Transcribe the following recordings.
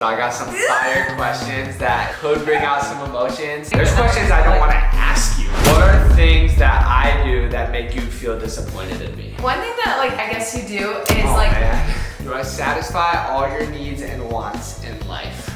I got some fire questions that could bring out some emotions. There's questions I don't want to ask you. What are things that I do that make you feel disappointed in me? One thing that I guess you do is Man. Do I satisfy all your needs and wants in life?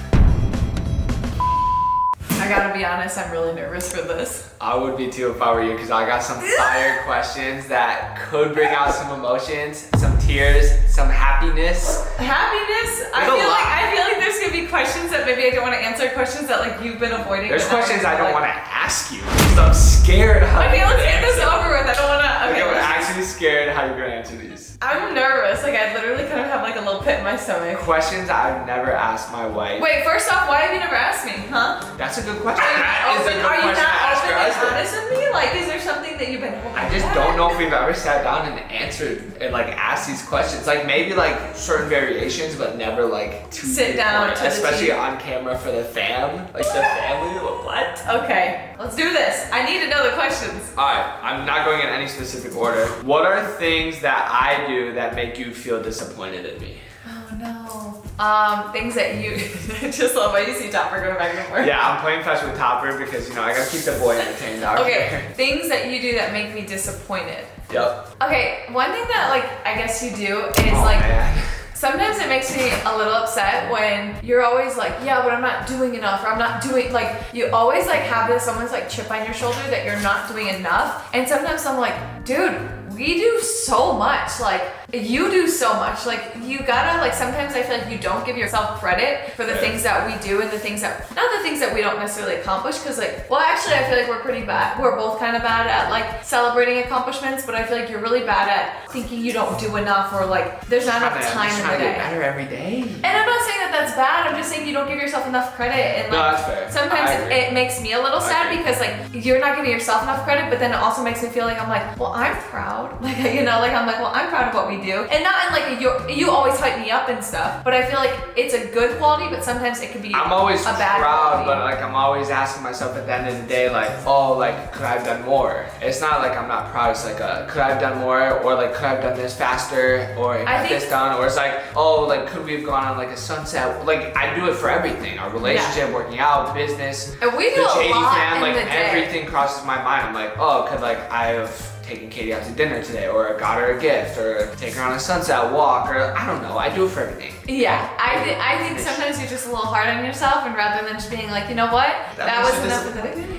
I gotta be honest, I'm really nervous for this. I would be too if I were you, because I got some fire questions that could bring out some emotions, some tears, some happiness. Happiness? I feel like there's gonna be questions that maybe I don't want to answer, questions that you've been avoiding. There's questions I don't want to ask you because I'm scared how okay, you're let's gonna get this answer. over with. I don't wanna I'm actually scared how you're gonna answer these. I'm nervous. I literally kind of have a little pit in my stomach. Questions I've never asked my wife. Wait, first off, why have you never asked me, huh? That's a good question. Are you not open and honest with me? Is there something that you've been holding I just don't know if we've ever sat down and answered and asked these questions. Maybe certain variations, but never to sit down, especially on camera for the fam, the family. What? Okay, let's do this. I need to know the questions. All right, I'm not going in any specific order. What are things that I do that make you feel disappointed in me? Oh no. Things that you just love. I see Topper going back and forth. Yeah, I'm playing fetch with Topper because I gotta keep the boy entertained out Okay, here. things that you do that make me disappointed. Yep. Okay, one thing that I guess you do is Man. sometimes it makes me a little upset when you're always yeah, but I'm not doing enough, or I'm not doing, you always have this someone's chip on your shoulder that you're not doing enough. And sometimes I'm dude, we do so much. You do so much. You gotta, sometimes I feel you don't give yourself credit for the things that we do and the things that, not the things that we don't necessarily accomplish, because actually I feel we're pretty bad. We're both kind of bad at celebrating accomplishments, but I feel you're really bad at thinking you don't do enough, or there's not enough time in the day. Get better every day. And I'm not saying that that's bad, I'm just saying you don't give yourself enough credit. And no, that's fair. Sometimes it makes me a little sad because you're not giving yourself enough credit, but then it also makes me feel I'm well, I'm proud. Well, I'm proud of what we do. And not in you always hype me up and stuff, but I feel it's a good quality, but sometimes it can be I'm always a bad proud, quality. but I'm always asking myself at the end of the day, could I have done more? It's not I'm not proud, it's could I have done more, or could I have done this faster, or got this done, or it's could we have gone on a sunset? I do it for everything, our relationship, working out, business, and we do the a Jatie lot fam, in the day. everything crosses my mind. I'm could I have taken Katie out to dinner today, or got her a gift, or take her on a sunset walk, or I don't know, I do it for everything. Yeah, I think sometimes you're just a little hard on yourself, and rather than just being you know what, that was enough.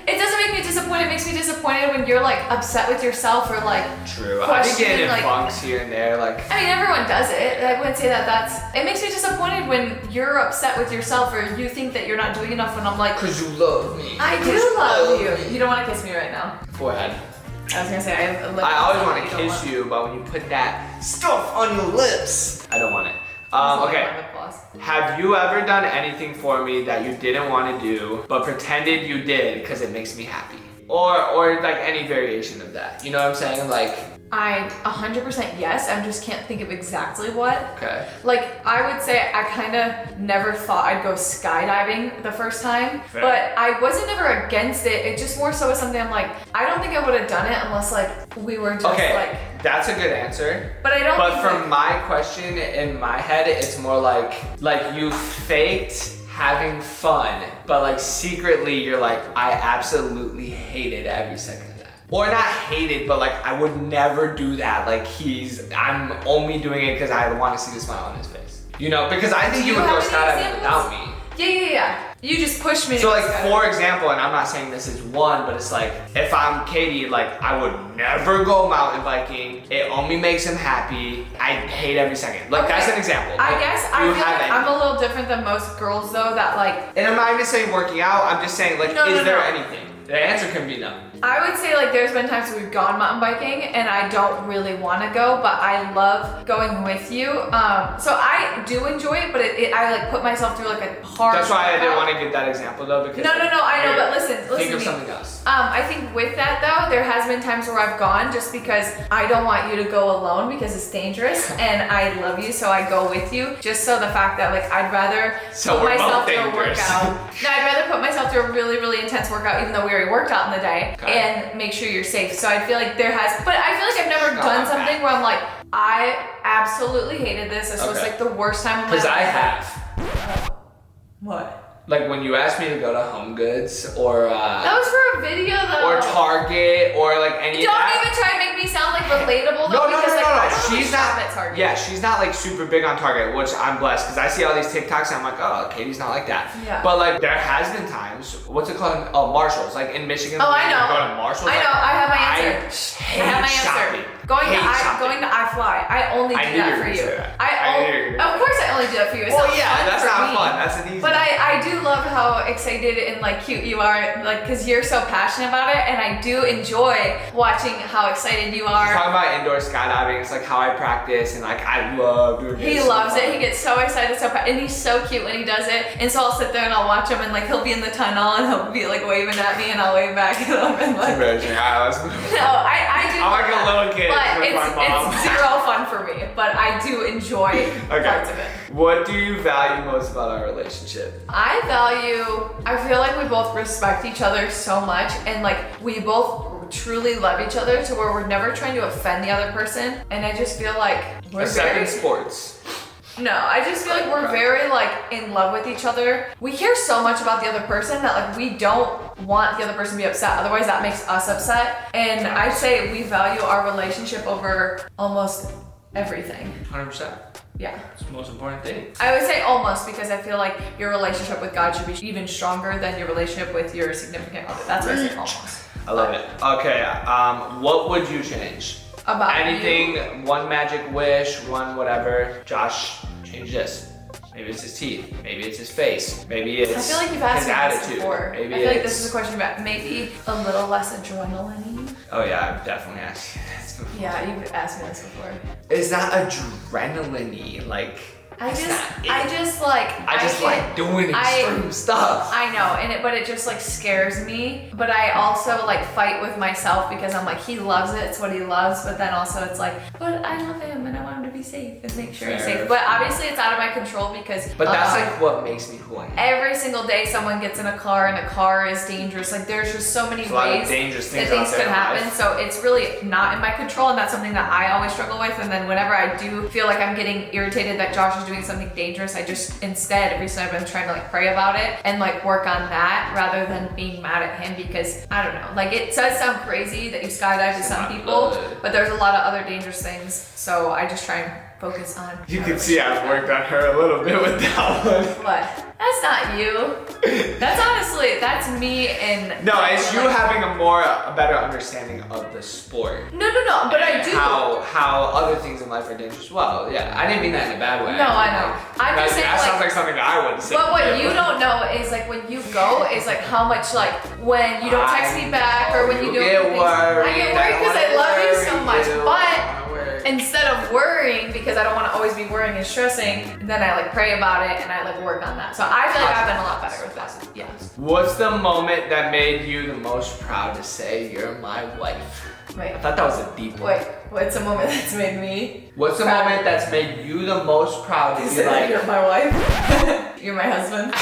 It doesn't make me disappointed, it makes me disappointed when you're upset with yourself, or True, I've been getting in funks here and there, I mean, everyone does it. I wouldn't say it makes me disappointed when you're upset with yourself, or you think that you're not doing enough, when I'm cause you love me. I do love you. You don't want to kiss me right now. Forehead. I was gonna say, I always want to kiss you, but when you put that stuff on your lips, I don't want it. Okay. Have you ever done anything for me that you didn't want to do, but pretended you did because it makes me happy? Or any variation of that. You know what I'm saying? I 100% yes, I just can't think of exactly what. Okay. I would say I kind of never thought I'd go skydiving the first time. Fair. But I wasn't ever against it. It just more so was something I'm I don't think I would have done it unless we were just that's a good answer. But I don't But think from my question in my head, it's more you faked having fun, but secretly you're I absolutely hated every second of that. Or not hated, but I would never do that. I'm only doing it because I want to see the smile on his face. Because I think you would go skydiving without me. Yeah. You just pushed me. So for example, and I'm not saying this is one, but it's if I'm Katie, I would never go mountain biking. It only makes him happy. I hate every second. That's an example. I guess I feel I'm a little different than most girls though, that And I'm not even saying working out, I'm just saying is there anything? The answer can be no. I would say there's been times we've gone mountain biking and I don't really want to go, but I love going with you. So I do enjoy it, but I put myself through a hard. That's why I didn't want to give that example though, because no, I know, but listen think to of me. something else. I think with that though, there has been times where I've gone just because I don't want you to go alone because it's dangerous, and I love you, so I go with you. Just so the fact that I'd rather put myself through a workout. No, I'd rather put myself through a really, really intense workout, even though we already worked out in the day, and make sure you're safe. So I feel there has, but I feel I've never done something where I'm I absolutely hated this. This was the worst time of my life. Because I have. What? Like when you asked me to go to Home Goods or That was for a video though. or Target or like any of Don't that. even try to make me sound like relatable though. No. I don't She's really not. shop at Target. Yeah, she's not like super big on Target, which I'm blessed because I see all these TikToks and I'm like, oh, Katie's not like that. Yeah. But like there has been times, what's it called? Oh, Marshalls. Like in Michigan. Oh, I know. Go to Marshalls. I know. I have my answer. I have my shopping. answer. Going to iFly. I only do that for you. Of course I only do that for you. It's well, not yeah, fun that's for not me. fun. That's an easy. But I do love how excited and like cute you are, like because you're so passionate about it, and I do enjoy watching how excited you are. Talking about indoor skydiving, it's like how I practice, and like I love doing it. He loves it. He gets so excited, and he's so cute when he does it. And so I'll sit there and I'll watch him, and like he'll be in the tunnel and he'll be like waving at me, and I'll wave back at him, and like. No, I do. I'm like a little kid but with my mom. it's zero fun for me, but I do enjoy parts of it. What do you value most about our relationship? I feel like we both respect each other so much, and like we both truly love each other to where we're never trying to offend the other person, and I just feel like we're Except in sports. No, I just feel like we're very like in love with each other. We care so much about the other person that like we don't want the other person to be upset. Otherwise that makes us upset. And I'd say we value our relationship over almost everything. 100%. Yeah. It's the most important thing. I would say almost because I feel like your relationship with God should be even stronger than your relationship with your significant other. That's why I say almost. I love it. Okay, what would you change? About anything, you? one magic wish, one whatever. Josh, change this. Maybe it's his teeth. Maybe it's his face. Maybe it's I feel like you've asked his me attitude. this before. Maybe I feel like this is a question about maybe a little less adrenaline. Oh yeah, I've definitely asked you this before. Yeah, you've asked me this before. It's not adrenaline-y, like. I just like doing extreme stuff. I know, but it just like scares me. But I also like fight with myself because I'm like, he loves it, it's what he loves. But then also it's like, but I love him and I want him to be safe and make sure he's safe. But obviously it's out of my control because. But that's like what makes me who I am. Every single day someone gets in a car and the car is dangerous. Like there's just so many ways dangerous that things things could happen. So it's really not in my control, and that's something that I always struggle with. And then whenever I do feel like I'm getting irritated that Josh is doing something dangerous, I just instead recently I've been trying to like pray about it and like work on that rather than being mad at him, because I don't know, like it does sound crazy that you skydive to some people, but there's a lot of other dangerous things, so I just try and focus on. You can see I've worked on her a little bit with that one. What? That's not you. That's me and. No, it's you having a better understanding of the sport. No, but I do. How other things in life are dangerous. Well, yeah, I didn't mean that in a bad way. No, I know. I'm just saying that sounds like something I would say. But what you don't know is like when you go is like how much like when you don't text me back or when you don't. Get worried. I get worried because I love you so much, but. Instead of worrying, because I don't want to always be worrying and stressing, then I like pray about it and I like work on that. So I feel like I've been a lot better with that. Yeah. What's the moment that made you the most proud to say you're my wife? Wait. I thought that was a deep one. Wait, what's a moment that's made me? What's the moment that's made you the most proud to be like, you're my wife? You're my husband?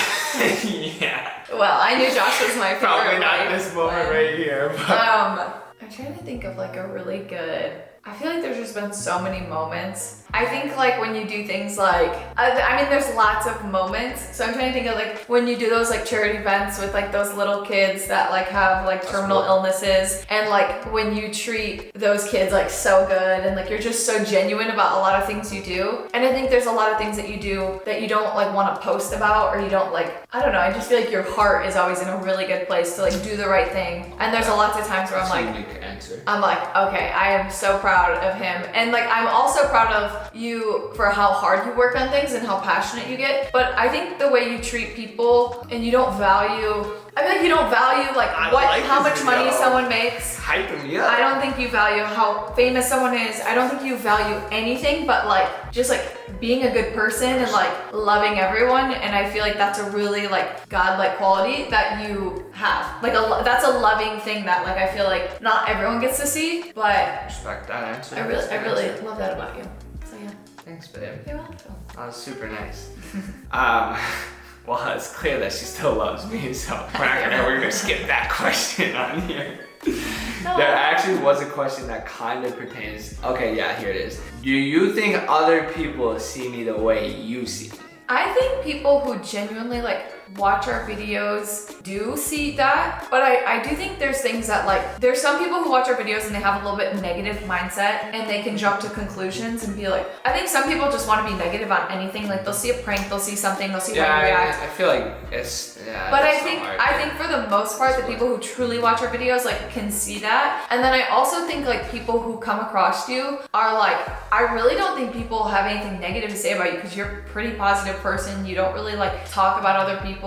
Yeah. Well, I knew Josh was my favorite. Probably not this moment right here. But. I'm trying to think of like a really good. I feel like there's just been so many moments. I think like when you do things like, I mean there's lots of moments. So I'm trying to think of like when you do those like charity events with like those little kids that like have like terminal illnesses, and like when you treat those kids like so good and like you're just so genuine about a lot of things you do. And I think there's a lot of things that you do that you don't like want to post about, or you don't like, I don't know, I just feel like your heart is always in a really good place to like do the right thing. And there's a lot of times where I'm like, I'm like, okay, I am so proud of him. And like, I'm also proud of you for how hard you work on things and how passionate you get. But I think the way you treat people and you don't value, I feel like you don't value like how much money someone makes. Hyping me up. I don't think you value how famous someone is. I don't think you value anything but like just like being a good person and like loving everyone. And I feel like that's a really like God-like quality that you have. Like that's a loving thing that like I feel like not everyone gets to see, but respect that answer. I really love that about you. So yeah. Thanks, babe. You're welcome. That was super nice. Well, it's clear that she still loves me, so we're gonna skip that question on here. No. There actually was a question that kind of pertains. Okay, yeah, here it is. Do you think other people see me the way you see me? I think people who genuinely like watch our videos do see that, but I do think there's things that like, there's some people who watch our videos and they have a little bit negative mindset and they can jump to conclusions and be like, I think some people just want to be negative on anything. Like they'll see a prank, they'll see something, they'll see how you react. I feel like it's, but I think for the most part, the people who truly watch our videos like can see that. And then I also think like people who come across you are like, I really don't think people have anything negative to say about you because you're a pretty positive person. You don't really like talk about other people.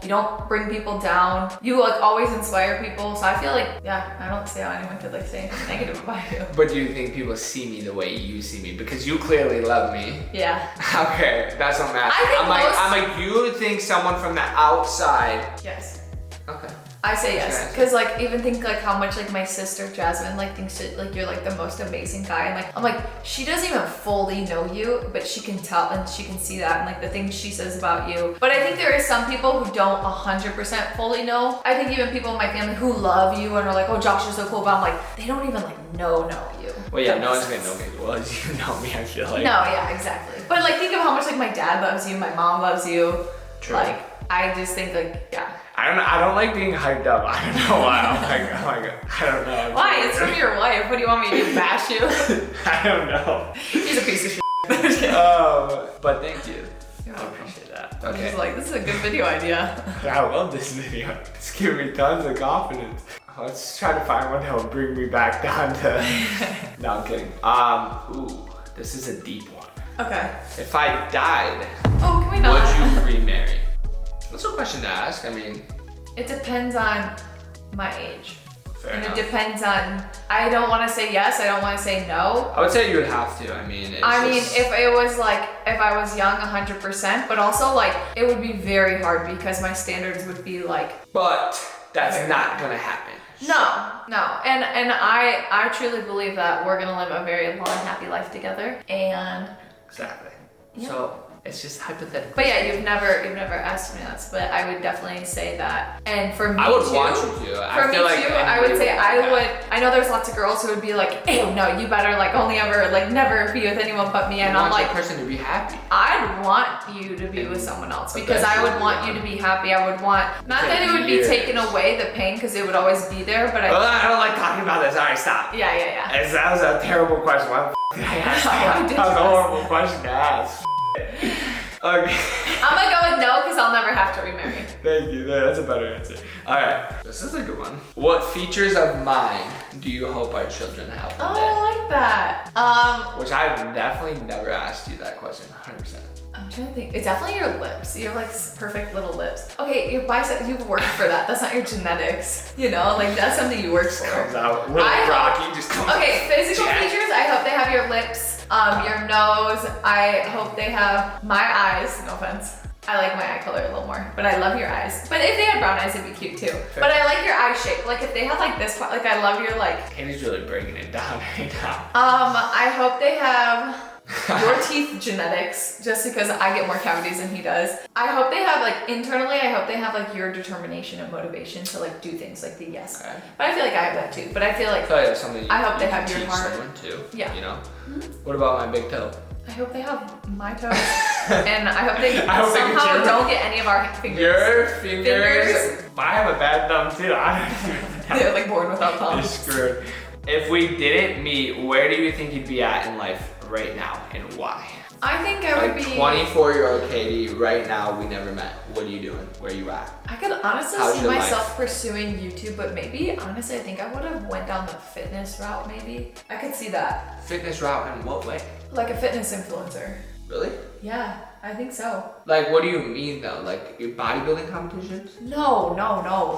You don't bring people down. You like always inspire people. So I feel like, yeah, I don't see how anyone could like say anything negative about you. But do you think people see me the way you see me? Because you clearly love me. Yeah. Okay, that's what I'm asking. I'm like, you think someone from the outside. Yes. Okay. I say yes, because like even think like how much like my sister Jasmine like thinks that, like you're like the most amazing guy, and like I'm like she doesn't even fully know you, but she can tell and she can see that and like the things she says about you. But I think there is some people who don't 100% fully know. I think even people in my family who love you and are like, oh Josh is so cool, but I'm like they don't even like know you. Well, yeah, no one's gonna know me as well as you know me. I feel like. No, yeah, exactly. But like think of how much like my dad loves you, my mom loves you. True. Like I just think like yeah. I don't like being hyped up. I don't know why. I'm like, oh my god. I don't know. Why? It's from your wife. What do you want me to do? Bash you? I don't know. He's a piece of shit. But thank you. I appreciate that. Okay. He's like, this is a good video idea. I love this video. It's giving me tons of confidence. Let's try to find one that will bring me back down to. No, I'm kidding. Ooh, this is a deep one. Okay. If I died, can we not? would you remarry? That's a question to ask. I mean, it depends on my age. Fair and enough. It depends on, I don't want to say yes, I don't want to say no. I would say you would have to. I mean, if it was like, if I was young, 100%, but also like, it would be very hard because my standards would be like. But that's not gonna happen. No. And I truly believe that we're gonna live a very long, happy life together. And. Exactly. Yeah. So. It's just hypothetical. But yeah, you've never asked me that, but I would definitely say that. And for me I would too, want you to. For me too, I would say I would. I know there's lots of girls who would be like, "Ew, no, you better like only ever like never be with anyone but me." And I'm like, person to be happy. I'd want you to be with someone else because I would want you to be happy. I would want not that it would be taken away the pain because it would always be there, but I don't like talking about this. All right, stop. Yeah. That was a terrible question. Why the did I ask that? That was a horrible question to ask. Okay. I'm gonna go with no because I'll never have to remarry. Thank you. That's a better answer. Alright, this is a good one. What features of mine do you hope our children have one day? I like that. Which I've definitely never asked you that question, 100%. I'm trying to think. It's definitely your lips. You have like perfect little lips. Okay, your bicep, you've worked for that. That's not your genetics. You know, like that's something you work for. Comes out really rocky, just comes Okay, physical features, I hope they have your lips. Your nose, I hope they have my eyes, no offense. I like my eye color a little more, but I love your eyes. But if they had brown eyes, it'd be cute too. Fair. But I like your eye shape. Like if they had like this, like I love your like. Katie's really breaking it down right now. I hope they have your teeth genetics, just because I get more cavities than he does. I hope they have like internally, I hope they have like your determination and motivation to like do things like the yes. Okay. But I feel like I have that too. But I feel like that's something I hope they can have your teach heart. someone too. Yeah. You know? Mm-hmm. What about my big toe? I hope they have my toes. And I hope they somehow don't get any of our fingers. Your fingers? I have a bad thumb too. They're like born without thumbs. You're screwed. If we didn't meet, where do you think you'd be at in life right now and why? I think I would be 24-year-old Katie, right now, we never met. What are you doing? Where are you at? I could honestly How's see your myself life? pursuing YouTube, but maybe, honestly, I think I would have went down the fitness route, maybe. I could see that. Fitness route in what way? Like a fitness influencer. Really? Yeah, I think so. Like, what do you mean though? Like, your bodybuilding competitions? No.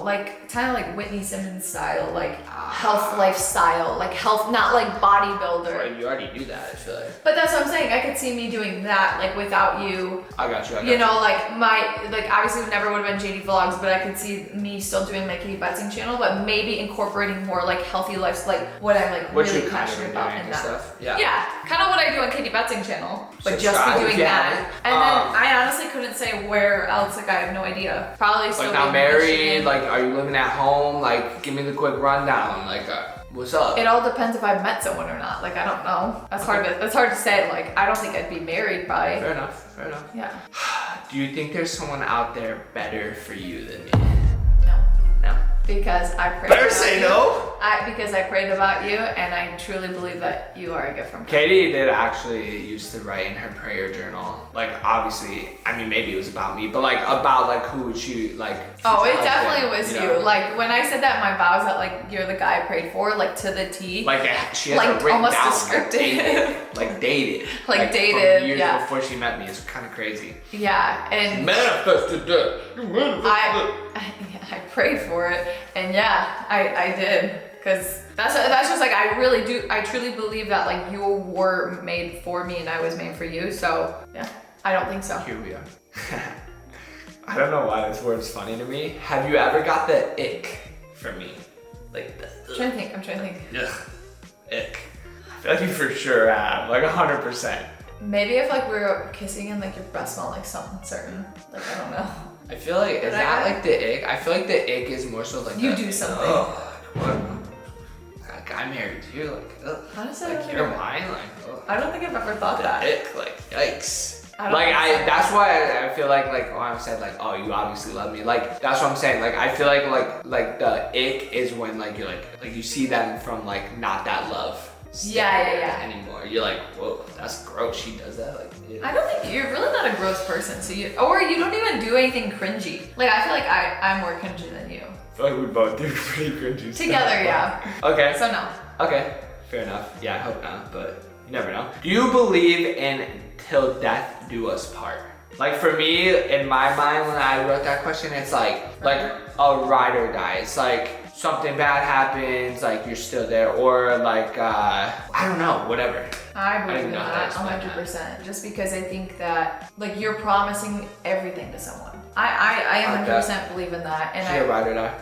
Like, kind of like Whitney Simmons style, like health lifestyle, like health, not like bodybuilder. Well, you already do that, I feel like. But that's what I'm saying. I could see me doing that, like without you. I got you. You know, like obviously it never would have been JD Vlogs, but I could see me still doing my Katie Betzing channel, but maybe incorporating more like healthy life, like what I'm like what really you passionate about in that. Stuff. Yeah. Yeah, kind of what I do on Katie Betzing channel, but just Subscribe be doing if you that. haven't. And then I honestly couldn't say where else. Like I have no idea. Probably still. Like now being married. Michigan. Like, are you living at home? Like, give me the quick rundown. Like, What's up? It all depends if I've met someone or not. Like, I don't know. That's hard to say. Like, I don't think I'd be married by. Fair enough. Yeah. Do you think there's someone out there better for you than me? No. No. Because I prayed Better about say you. no. Because I prayed about you, and I truly believe that you are a gift from God. Katie did actually used to write in her prayer journal, like obviously, I mean maybe it was about me, but like about like who would she like. Oh, it husband, definitely was you. know? Like when I said that in my vows that like you're the guy I prayed for, like to the T. Like she had like, it written almost down, descriptive. like dated. Like dated, from years yeah. before she met me. It's kind of crazy. Yeah, and Manifested that. You manifested I prayed for it, and yeah, I did, because that's just like I truly believe that like you were made for me and I was made for you. So yeah, I don't think so. Here we are. I don't know why this word's funny to me. Have you ever got the ick for me? Like the I'm trying to think. Ugh. Ick. I feel like you for sure have, like 100%. Maybe if like we were kissing and like your breath smelled like something certain. Like I don't know. I feel like, is that like the ick? I feel like the ick is more so like you do something. Oh, what? Like I'm married to you, like, ugh. Honestly, Like you're mine, like, ugh. I don't think I've ever thought The that. ick, like, yikes. That's why I feel like when I said like, oh, you obviously love me. Like, that's what I'm saying. Like, I feel like the ick is when like you're like you see them from like not that love. Yeah. Anymore. You're like, whoa, that's gross. She does that. Like, yeah. I don't think you're really not a gross person. So you don't even do anything cringy. Like I feel like I'm more cringy than you. I feel like we both do pretty cringy stuff. Together, yeah. Okay. So no. Okay. Fair enough. Yeah, I hope not, but you never know. Do you believe in till death do us part? Like for me, in my mind, when I wrote that question, it's like a ride or die. It's like something bad happens, like you're still there, or like I don't know, whatever. I believe in know that how to explain 100%. Just because I think that like you're promising everything to someone. I 100% believe in that, and She a ride or die.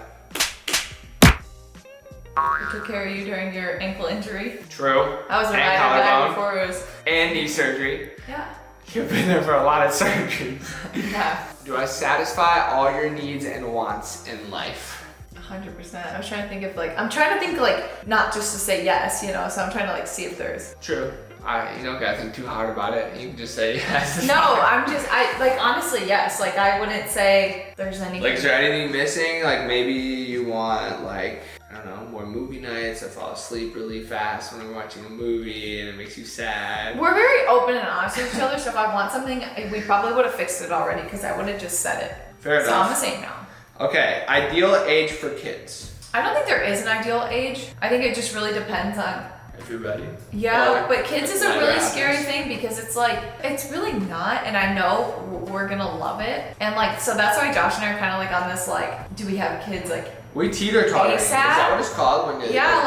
I took care of you during your ankle injury. True. I was a And ride or die collarbone. before it was. And knee surgery. Yeah. You've been there for a lot of surgeries. Yeah. Do I satisfy all your needs and wants in life? 100%. I was trying to think of like, I'm trying to think like, not just to say yes, you know, so I'm trying to like see if there's. True. You don't gotta think too hard about it. You can just say yes. No, I like honestly, yes. Like I wouldn't say there's anything. Like, is there anything missing? Like maybe you want like, I don't know, more movie nights. I fall asleep really fast when I'm watching a movie and it makes you sad. We're very open and honest with each other, so if I want something, we probably would have fixed it already because I would have just said it. Fair So enough. I'm gonna say no. Okay, ideal age for kids. I don't think there is an ideal age. I think it just really depends on. If you're ready. Yeah, but kids is a Never really happens. scary thing because it's like, it's really not, and I know we're gonna love it. And like, so that's why Josh and I are kind of like on this like, do we have kids like We teeter-tottering. Is ASAP? that what it's called when you yeah,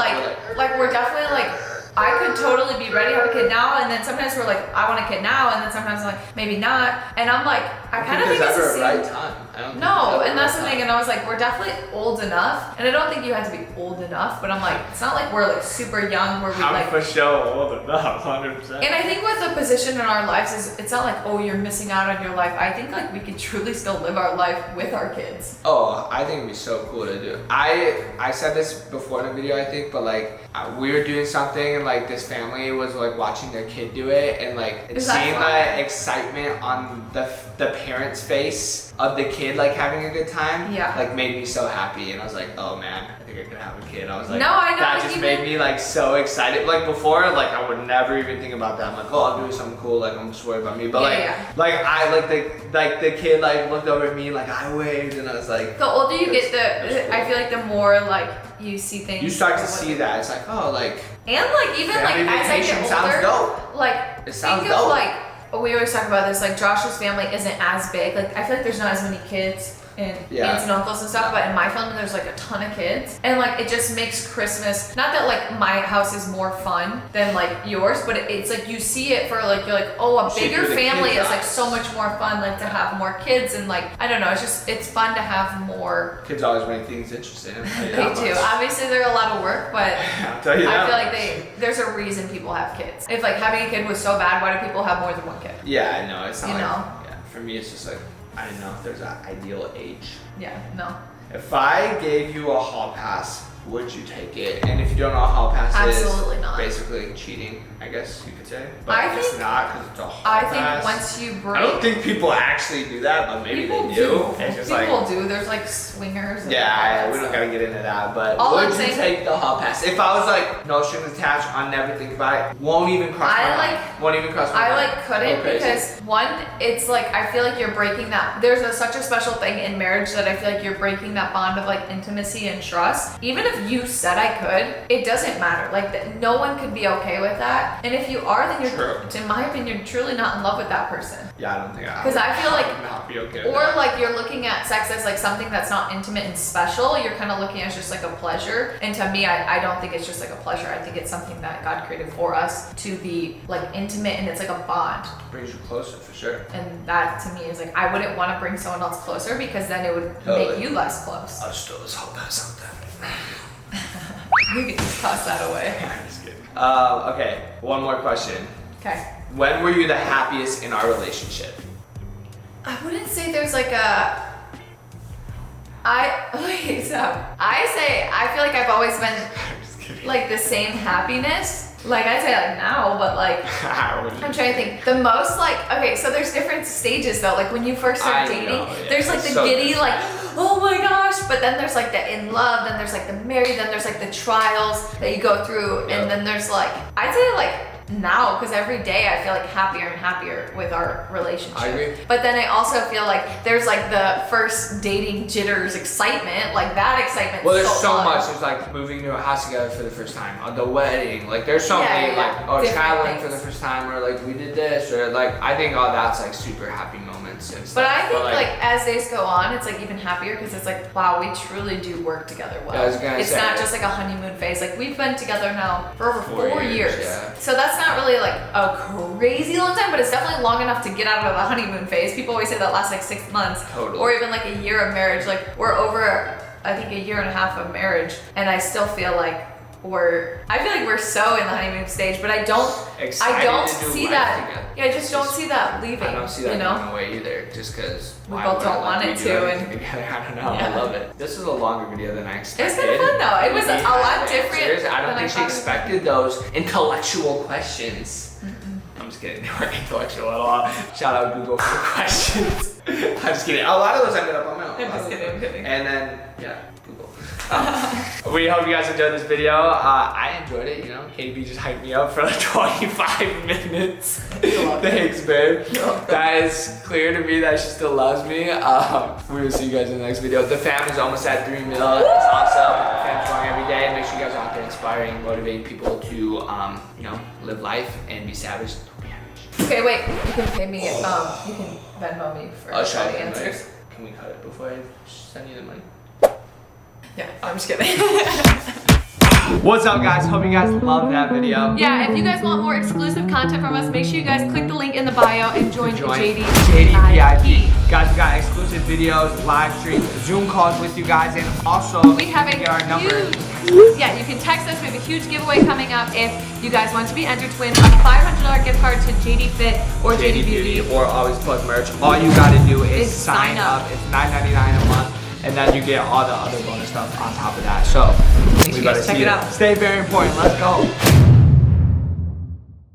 like we're definitely like, I could totally be ready to have a kid now, and then sometimes we're like, I want a kid now, and then sometimes I'm like, maybe not. And I'm like, I kind of think it's the there's same. ever a right time. I don't think No, there's and ever that's a the right thing, and I was like, we're definitely old enough, and I don't think you have to be old enough, but I'm like, it's not like we're like super young where we I'm like. for sure old enough, 100%. And I think with the position in our lives is, it's not like, oh, you're missing out on your life. I think like we could truly still live our life with our kids. Oh, I think it'd be so cool to do. I said this before in the video, I think, but like we were doing something and like this family was like watching their kid do it, and like Is that seeing fun? the excitement on the parent's face of the kid like having a good time, Yeah. like made me so happy, and I was like, oh man, I think I could have a kid. I was like, No, I know, that like, just even- made me like so excited. Like before, like I would never even think about that. I'm like, oh, I'm doing something cool. Like I'm just worried about me, but Yeah, like I like the kid like looked over at me, like I waved, and I was like. The older you get, That's cool. I feel like the more like you see things. You start to see that. It's like, oh, like And like even like family as I vacation get sounds older, dope. like It sounds think of dope. like we always talk about this. Like Josh's family isn't as big. Like I feel like there's not as many kids and Yeah. aunts and uncles and stuff. But in my family, there's like a ton of kids, and like it just makes Christmas. Not that like my house is more fun than like yours, but it's like you see it for like you're like, oh, a See bigger through the family kids' is like eyes. so much more fun. Like to have more kids and like I don't know. It's fun to have more. Kids always make things interesting. I'll tell you They that do. much. Obviously, they're a lot of work, but. I'll tell you I that feel like much. there's a reason people have kids. If like having a kid was so bad, why do people have more than one kid? Yeah, I know. It's not You like. know? Yeah, for me, it's just like I don't know if there's an ideal age. Yeah, no. If I gave you a hall pass would you take it? And if you don't know how pass Absolutely is, not. basically cheating, I guess you could say. But I it's think- not because it's a hall I pass. think once you break. I don't think people actually do that, but maybe People they do. do. It's just People like, do. There's like swingers. And all yeah, that we don't stuff. gotta get into that. But All would I'm you saying- take the hall pass? If I was like, no strings attached, I'll never think about it. Won't even cross my mind. Won't even cross my mind. I like couldn't Go crazy. because one, it's like I feel like you're breaking that. There's such a special thing in marriage that I feel like you're breaking that bond of like intimacy and trust. Even if you said I could, it doesn't matter. Like no one could be okay with that. And if you are, then you're, in my opinion, truly not in love with that person. Yeah, I don't think I. 'Cause I feel like- would not be okay. With Or that. like you're looking at sex as like something that's not intimate and special. You're kind of looking at it as just like a pleasure. And to me, I don't think it's just like a pleasure. I think it's something that God created for us to be like intimate, and it's like a bond. brings you closer for sure. And that to me is like, I wouldn't want to bring someone else closer because then it would Totally. make you less close. I'll just throw this whole pass out there. We can just toss that away. I'm just kidding. Okay, one more question. Okay. When were you the happiest in our relationship? I wouldn't say there's like a. I feel like I've always been I'm just kidding. like the same happiness. Like I'd say like now, but like I'm trying to think. The most like okay, so there's different stages though. Like when you first start I dating, know, yeah. there's like the So giddy, different. like oh my gosh, but then there's like the in love, then there's like the married, then there's like the trials that you go through, Yep. and then there's like I'd say like now because every day I feel like happier and happier with our relationship. I agree. But then I also feel like there's like the first dating jitters excitement, like that excitement. Well, there's so fun. much. There's like moving to a house together for the first time, the wedding. Like there's so Yeah, many yeah, like different traveling for things. the first time, or like we did this, or like I think all that's like super happy moments and stuff. But I think like as days go on, it's like even happier because it's like wow, we truly do work together well. Yeah, I was gonna it's say. not just like a honeymoon phase. Like we've been together now for over 4 4 years, years. yeah. So that's not really like a crazy long time, but it's definitely long enough to get out of the honeymoon phase. People always say that lasts like 6 months, Totally. or even like a year of marriage. Like we're over, I think, a year and a half of marriage, and I still feel like I feel like we're so in the honeymoon stage, but I don't Excited to do see life that. together. Yeah, I just don't see that leaving. I don't see that you know? going away either, just because We both don't want it to, and- together. I don't know. I Yeah. love it. This was a longer video than I It was expected. kind of fun though. It was a lot different. Seriously, I don't than think she thought it was. expected those intellectual questions. I'm just kidding. They weren't intellectual at all. Shout out Google for questions. I'm just kidding. A lot of those ended up on my own. I'm just kidding. I'm kidding. And then, yeah, Google. We hope you guys enjoyed this video. I enjoyed it, you know. KB just hyped me up for like 25 minutes. Thanks, babe. That is clear to me that she still loves me. We will see you guys in the next video. The fam is almost at 3 mil. It's awesome. The fam's growing every day. Make sure you guys are out there inspiring, motivating people to, you know, live life and be savage. Don't be average. Okay, wait. You can pay me. You can Venmo me for all I'll try the to answers. Can we cut it before I send you the money? Yeah, I'm just kidding. What's up, guys? Hope you guys loved that video. Yeah, if you guys want more exclusive content from us, make sure you guys click the link in the bio and join Jatie VIP. Guys, we got exclusive videos, live streams, Zoom calls with you guys, and also We have get our number. yeah, you can text us. We have a huge giveaway coming up if you guys want to be entered to win a $500 gift card to JD Fit or JD Beauty. or Always Plug merch. All you gotta do is Is sign sign up. up. It's $9.99 a month, and then you get all the other bonus stuff on top of that. So Make sure we you better guys check see it you. out. Stay very important. Let's go.